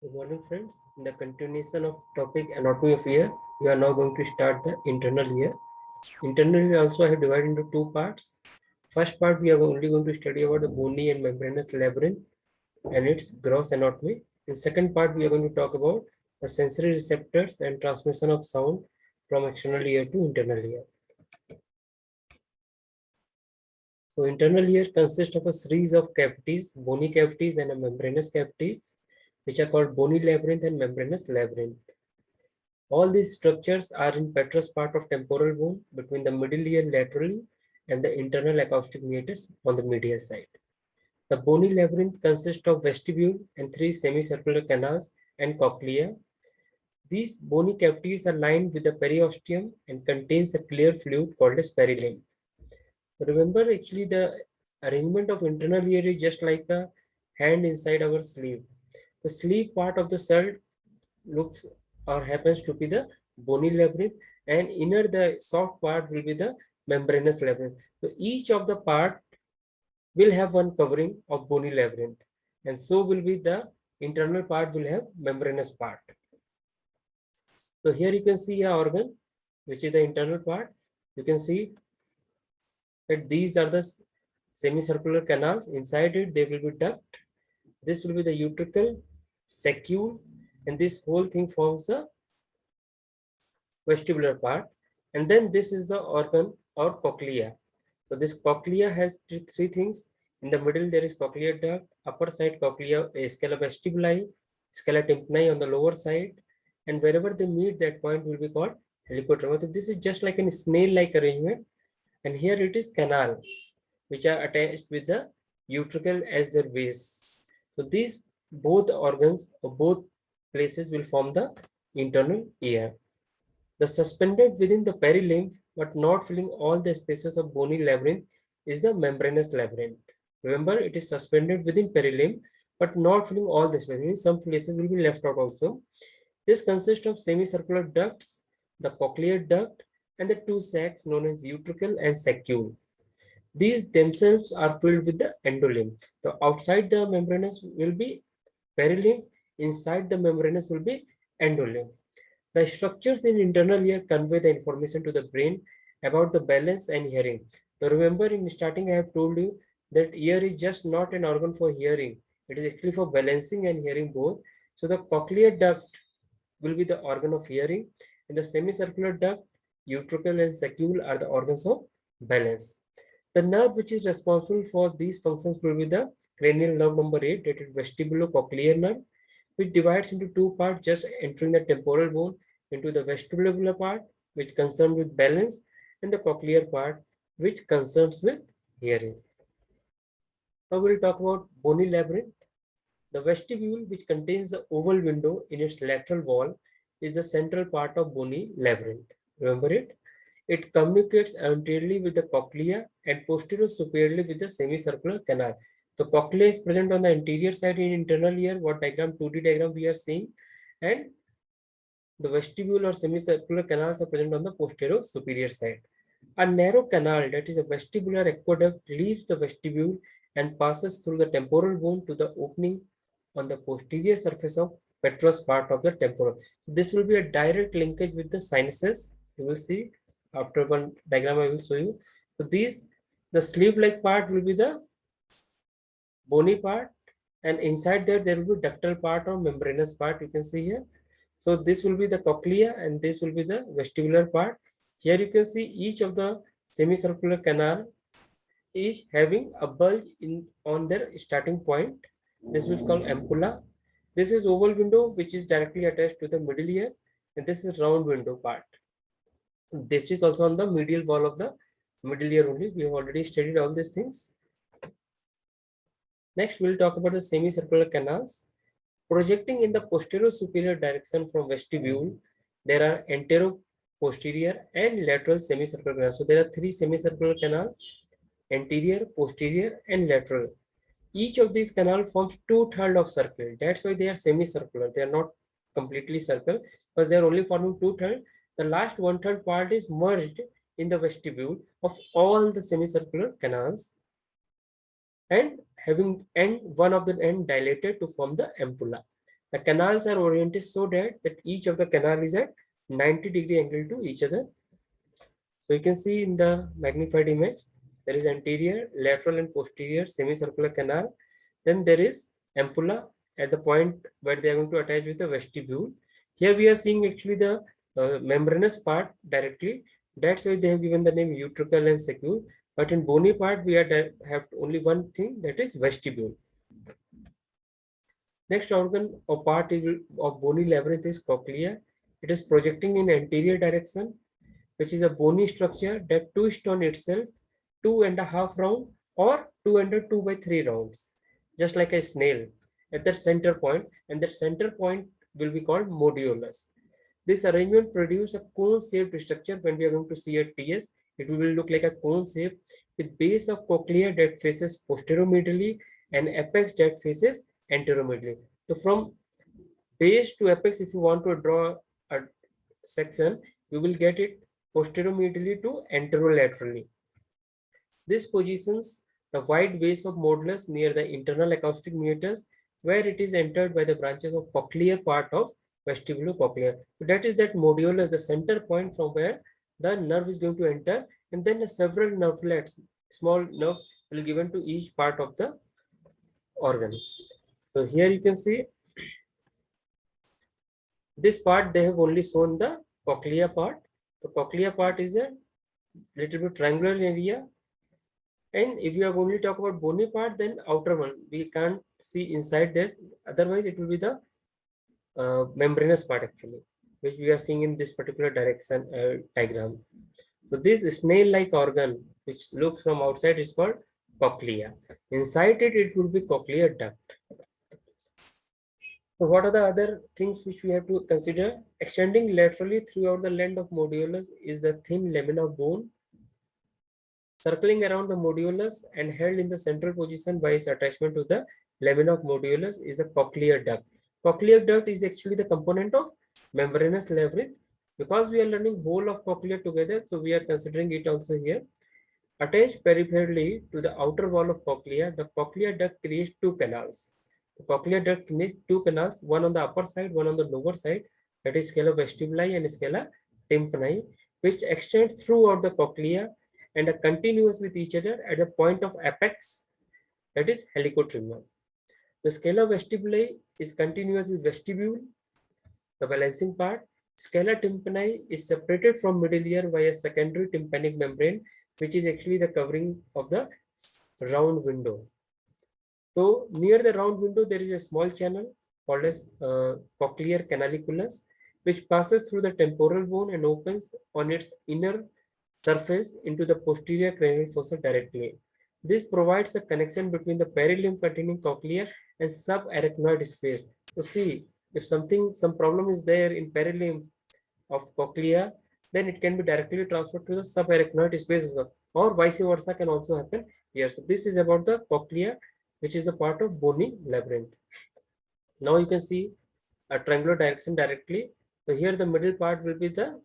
Good morning, friends. In the continuation of topic anatomy of ear, we are now going to start the internal ear. Internal ear also I have divided into two parts. First part, we are only going to study about the bony and membranous labyrinth and its gross anatomy. In second part, we are going to talk about the sensory receptors and transmission of sound from external ear to internal ear. So internal ear consists of a series of cavities, bony cavities and a membranous cavities, which are called bony labyrinth and membranous labyrinth. All these structures are in petrous part of temporal bone between the middle ear laterally and the internal acoustic meatus on the medial side. The bony labyrinth consists of vestibule and three semicircular canals and cochlea. These bony cavities are lined with the periosteum and contains a clear fluid called as perilymph. Remember, actually, the arrangement of internal ear is just like a hand inside our sleeve. The sleeve part of the cell looks or happens to be the bony labyrinth, and inner the soft part will be the membranous labyrinth. So each of the part will have one covering of bony labyrinth, and so will be the internal part will have membranous part. So here you can see an organ, which is the internal part. You can see that these are the semicircular canals. Inside it, there will be duct. This will be the utricle, saccule, and this whole thing forms the vestibular part. And then this is the organ or cochlea. So this cochlea has three things. In the middle, there is cochlear duct, upper side cochlea, scala vestibuli, scala tympani on the lower side. And wherever they meet, that point will be called helicoderma. So this is just like a snail-like arrangement. And here it is canals, which are attached with the utricle as their base. So these both organs or both places will form the internal ear. The suspended within the perilymph but not filling all the spaces of bony labyrinth is the membranous labyrinth. Remember, it is suspended within perilymph but not filling all the spaces. Some places will be left out also. This consists of semicircular ducts, the cochlear duct, and the two sacs known as utricle and saccule. These themselves are filled with the endolymph. So outside the membranous will be perilymph, inside the membranous will be endolymph. The structures in internal ear convey the information to the brain about the balance and hearing. So remember, in starting I have told you that ear is just not an organ for hearing. It is actually for balancing and hearing both. So the cochlear duct will be the organ of hearing, and the semicircular duct, utricle and saccule are the organs of balance. The nerve which is responsible for these functions will be the cranial nerve number 8, that is vestibulocochlear nerve, which divides into two parts, just entering the temporal bone into the vestibular part, which concerns with balance, and the cochlear part, which concerns with hearing. Now we'll talk about bony labyrinth. The vestibule, which contains the oval window in its lateral wall, is the central part of bony labyrinth. Remember it? It communicates anteriorly with the cochlea and posterior superiorly with the semicircular canal. So cochlea is present on the anterior side in internal ear, what diagram, 2D diagram we are seeing, and the vestibule or semicircular canals are present on the posterior superior side. A narrow canal, that is a vestibular aqueduct, leaves the vestibule and passes through the temporal bone to the opening on the posterior surface of petrous part of the temporal. This will be a direct linkage with the sinuses. You will see after one diagram I will show you. So these, the sleeve-like part will be the bony part, and inside there will be ductal part or membranous part. You can see here. So this will be the cochlea and this will be the vestibular part. Here you can see each of the semicircular canal is having a bulge in on their starting point. This is called ampulla. This is oval window which is directly attached to the middle ear, and this is round window part. This is also on the medial wall of the middle ear only. We have already studied all these things. Next, we'll talk about the semicircular canals. Projecting in the posterior superior direction from vestibule, there are antero posterior and lateral semicircular canals. So there are three semicircular canals: anterior, posterior, and lateral. Each of these canal forms 2/3 of circle. That's why they are semicircular. They are not completely circle, but they are only forming 2/3. The last 1/3 part is merged in the vestibule of all the semicircular canals, and having end one of the end dilated to form the ampulla. The canals are oriented so that each of the canal is at 90-degree angle to each other. So you can see in the magnified image, there is anterior, lateral and posterior semicircular canal. Then there is ampulla at the point where they are going to attach with the vestibule. Here we are seeing actually the membranous part directly. That's why they have given the name utricle and saccule. But in bony part, we have only one thing, that is vestibule. Next organ or part of bony labyrinth is cochlea. It is projecting in anterior direction, which is a bony structure that twists on itself 2.5 round or 2 by 3 rounds, just like a snail at the center point, and that center point will be called modulus. This arrangement produces a cone-shaped structure. When we are going to see a TS, it will look like a cone shape with base of cochlea that faces posteromedially and apex that faces anteromedially. So from base to apex, if you want to draw a section, you will get it posteromedially to anterolaterally. This positions the wide base of modulus near the internal acoustic meatus, where it is entered by the branches of cochlear part of vestibulocochlear. So that is that modulus, the center point from where the nerve is going to enter, and then several nervelets, small nerves, will be given to each part of the organ. So here you can see this part, they have only shown the cochlea part. The cochlea part is a little bit triangular area. And if you are going to talk about bony part, then outer one, we can't see inside there. Otherwise, it will be the membranous part actually, which we are seeing in this particular direction diagram. So this snail-like organ, which looks from outside, is called cochlea. Inside it, it will be cochlear duct. So what are the other things which we have to consider? Extending laterally throughout the length of modulus is the thin lamina bone. Circling around the modulus and held in the central position by its attachment to the lamina of modulus is the cochlear duct. Cochlear duct is actually the component of membranous labyrinth. Because we are learning whole of cochlea together, so we are considering it also here. Attached peripherally to the outer wall of cochlea, the cochlear duct creates two canals. The cochlear duct creates two canals, one on the upper side, one on the lower side, that is scala vestibuli and scala tympani, which extend throughout the cochlea and are continuous with each other at the point of apex, that is helicotrimmum. The scala vestibuli is continuous with vestibule, the balancing part. Scala tympani is separated from middle ear by a secondary tympanic membrane, which is actually the covering of the round window. So near the round window, there is a small channel called as cochlear canaliculus, which passes through the temporal bone and opens on its inner surface into the posterior cranial fossa directly. This provides the connection between the perilimb containing cochlea and subarachnoid space. So see, if some problem is there in perilimb of cochlea, then it can be directly transferred to the subarachnoid space as well, or vice versa can also happen here. So this is about the cochlea, which is a part of bony labyrinth. Now you can see a triangular direction directly. So here the middle part will be the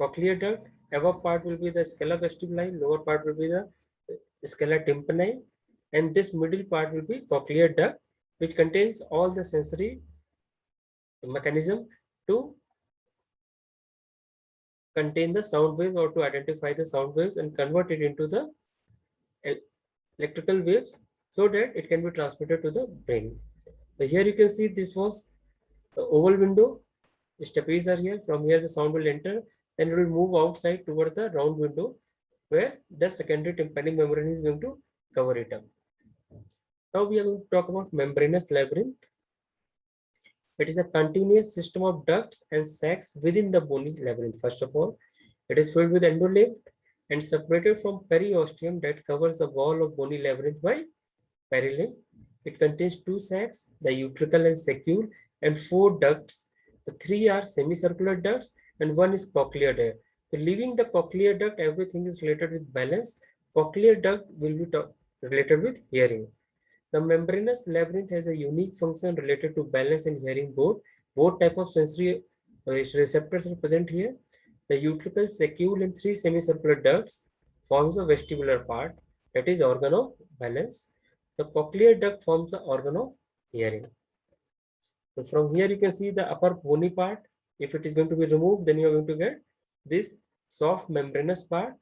cochlear duct, above part will be the scala vestibuli, lower part will be the scala tympani, and this middle part will be cochlear duct, which contains all the sensory mechanism to contain the sound waves or to identify the sound waves and convert it into the electrical waves so that it can be transmitted to the brain. So here you can see this was the oval window. Steppies are here. From here the sound will enter, then it will move outside toward the round window where the secondary tympanic membrane is going to cover it up. Now we are going to talk about membranous labyrinth. It is a continuous system of ducts and sacs within the bony labyrinth. First of all, it is filled with endolymph and separated from periosteum that covers the wall of bony labyrinth by perilymph. It contains two sacs, the utricle and saccule, and 4 ducts. The 3 are semicircular ducts and 1 is cochlear duct. So leaving the cochlear duct, everything is related with balance. Cochlear duct will be related with hearing. The membranous labyrinth has a unique function related to balance and hearing both. Both type of sensory receptors are present here. The utricle, saccule, and 3 semicircular ducts forms a vestibular part, that is organ of balance. The cochlear duct forms the organ of hearing. So from here you can see the upper bony part. If it is going to be removed, then you are going to get this soft membranous part.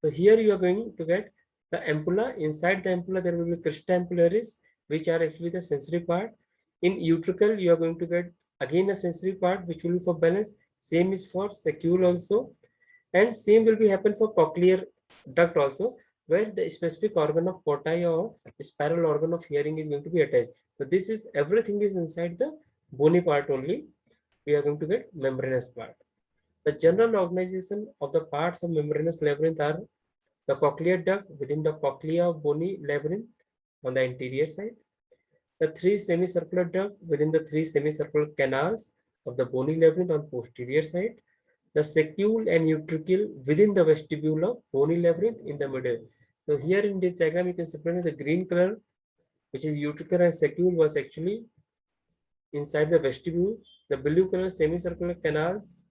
So here you are going to get the ampulla. Inside the ampulla there will be crista ampullaris, which are actually the sensory part. In utricle you are going to get again a sensory part which will be for balance. Same is for saccule also, and same will be happen for cochlear duct also, where the specific organ of portae or spiral organ of hearing is going to be attached. So this is everything is inside the bony part only. We are going to get membranous part. The general organization of the parts of membranous labyrinth are the cochlear duct within the cochlea of bony labyrinth on the anterior side, the three semicircular duct within the three semicircular canals of the bony labyrinth on posterior side, the saccule and utricle within the vestibule of bony labyrinth in the middle. So here in this diagram you can separate the green color, which is utricle and saccule, was actually inside the vestibule. The blue color semicircular canals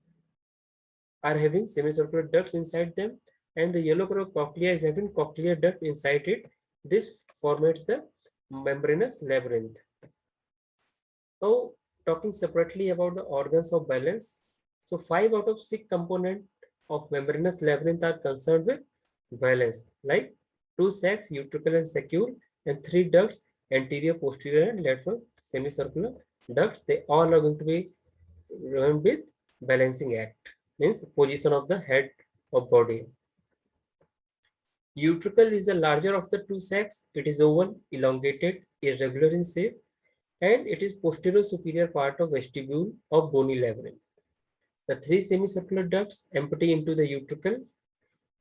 are having semicircular ducts inside them, and the yellow color cochlea is having cochlear duct inside it. This formates the membranous labyrinth. Now, talking separately about the organs of balance. So 5 out of 6 components of membranous labyrinth are concerned with balance, like 2 sacs, utricle and saccule, and 3 ducts, anterior, posterior, and lateral semicircular ducts. They all are going to be run with balancing act, means position of the head of body. Utricle is the larger of the 2 sacs. It is oval, elongated, irregular in shape, and it is posterior superior part of vestibule of bony labyrinth. The 3 semicircular ducts empty into the utricle.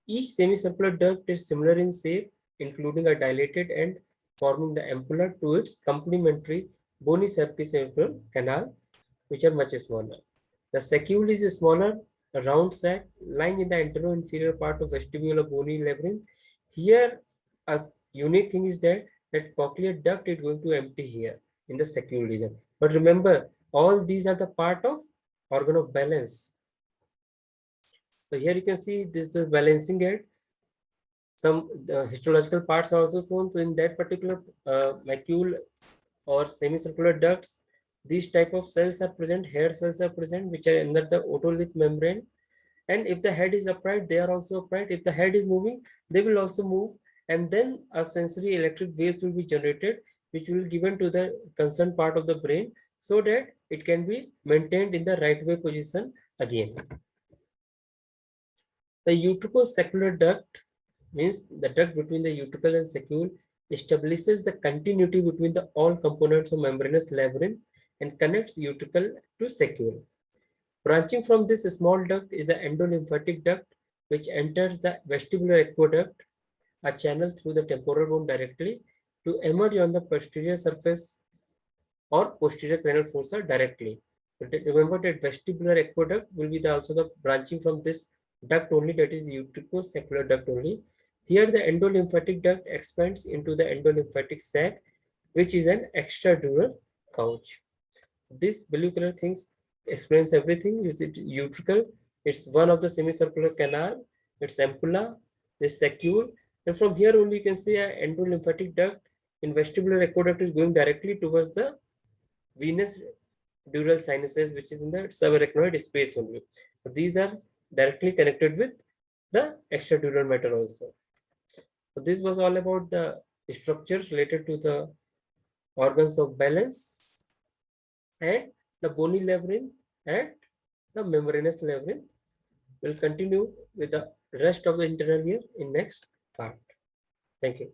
Each semicircular duct is similar in shape, including a dilated end forming the ampulla to its complementary bony semicircular canal, which are much smaller. The saccule is a smaller, a round sac lying in the anterior-inferior part of vestibule of bony labyrinth. Here, a unique thing is that cochlear duct is going to empty here in the saccule region. But remember, all these are the part of organ of balance. So here you can see this is the balancing head. Some histological parts are also shown. So in that particular macule or semicircular ducts, these type of cells are present, hair cells are present, which are under the otolith membrane. And if the head is upright, they are also upright. If the head is moving, they will also move. And then a sensory electric waves will be generated, which will be given to the concerned part of the brain so that it can be maintained in the right way position again. The utricle-saccular duct means the duct between the utricle and saccule establishes the continuity between the all components of membranous labyrinth and connects utricle to saccule. Branching from this small duct is the endolymphatic duct, which enters the vestibular aqueduct, a channel through the temporal bone directly, to emerge on the posterior surface or posterior cranial fossa directly. But remember that vestibular aqueduct will be also the branching from this duct only, that is utricle-saccular duct only. Here the endolymphatic duct expands into the endolymphatic sac, which is an extradural pouch. This blue color things explains everything. Is it utricle? It's one of the semicircular canal. It's ampulla, this saccule, and from here only you can see an endolymphatic duct in vestibular aqueduct is going directly towards the venous dural sinuses, which is in the subarachnoid space only. So these are directly connected with the extradural matter also. So this was all about the structures related to the organs of balance and the bony labyrinth and the membranous labyrinth. We'll continue with the rest of the internal ear in next part. Thank you.